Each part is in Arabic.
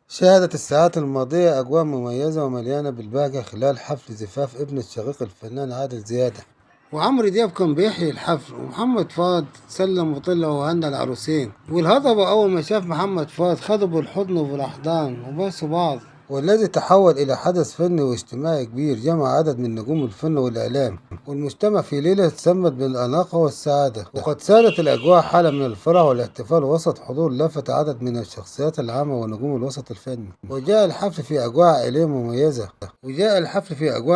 شهدت الساعات الماضية أجواء مميزة ومليانة بالبهجة خلال حفل زفاف ابن الشقيق الفنان عادل زيادة، وعمرو دياب كان بيحيي الحفل، ومحمد فؤاد سلم وطلع وهنى العروسين، والهضبة أول ما شاف محمد فؤاد خدوا بالحضن وبالأحضان وباسوا بعض، والذي تحول إلى حدث فني واجتماعي كبير جمع عدد من نجوم الفن والإعلام والمجتمع في ليلة تسمت بالأناقة والسعادة. وقد سادت الأجواء حالة من الفرح والاحتفال وسط حضور لافت عدد من الشخصيات العامة ونجوم الوسط الفني. وجاء الحفل في أجواء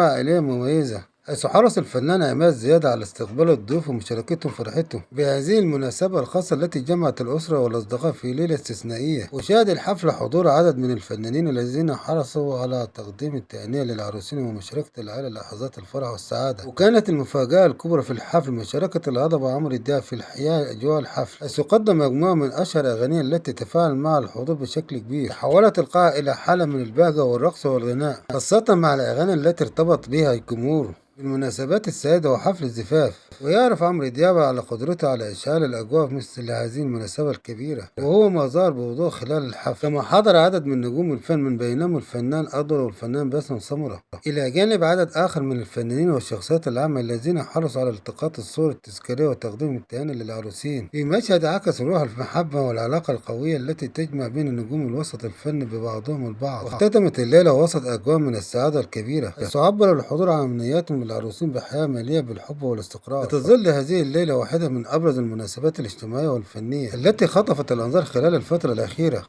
عائلية مميزة حيث حرص الفنان عماد زيادة على استقبال الضيوف ومشاركتهم فرحتهم بهذه المناسبة الخاصة التي جمعت الأسرة والأصدقاء في ليلة استثنائية. وشهد الحفل حضور عدد من الفنانين الذين حرصوا على تقديم التهنئة للعروسين ومشاركة العائلة لحظات الفرح والسعادة. وكانت المفاجأة الكبرى في الحفل مشاركة الهضبة عمرو دياب في إحياء أجواء الحفل، حيث قدم مجموعة من أشهر أغانيه التي تفاعل مع الحضور بشكل كبير. تحولت القاعة إلى حالة من البهجة والرقص والغناء، خاصة مع الأغاني التي ارتبط بها الجمهور بالمناسبات السعيدة وحفل الزفاف. ويعرف عمرو دياب على قدرته على إشعال الأجواء مثل هذه المناسبة الكبيرة، وهو ما ظهر بوضوح خلال الحفل. كما حضر عدد من نجوم الفن من بينهم الفنان أدور والفنان باسم سمرة، إلى جانب عدد آخر من الفنانين والشخصيات العامة الذين حرصوا على التقاط الصور التذكارية وتقديم التهاني للعروسين في مشهد عكس روح المحبة والعلاقة القوية التي تجمع بين نجوم الوسط الفني ببعضهم البعض. واختتمت الليلة وسط أجواء من السعادة الكبيرة، حيث عبر الحضور عن أمنياتهم للعروسين بحياة مليئة بالحب والاستقرار. تظل هذه الليلة واحدة من أبرز المناسبات الاجتماعية والفنية التي خطفت الأنظار خلال الفترة الأخيرة،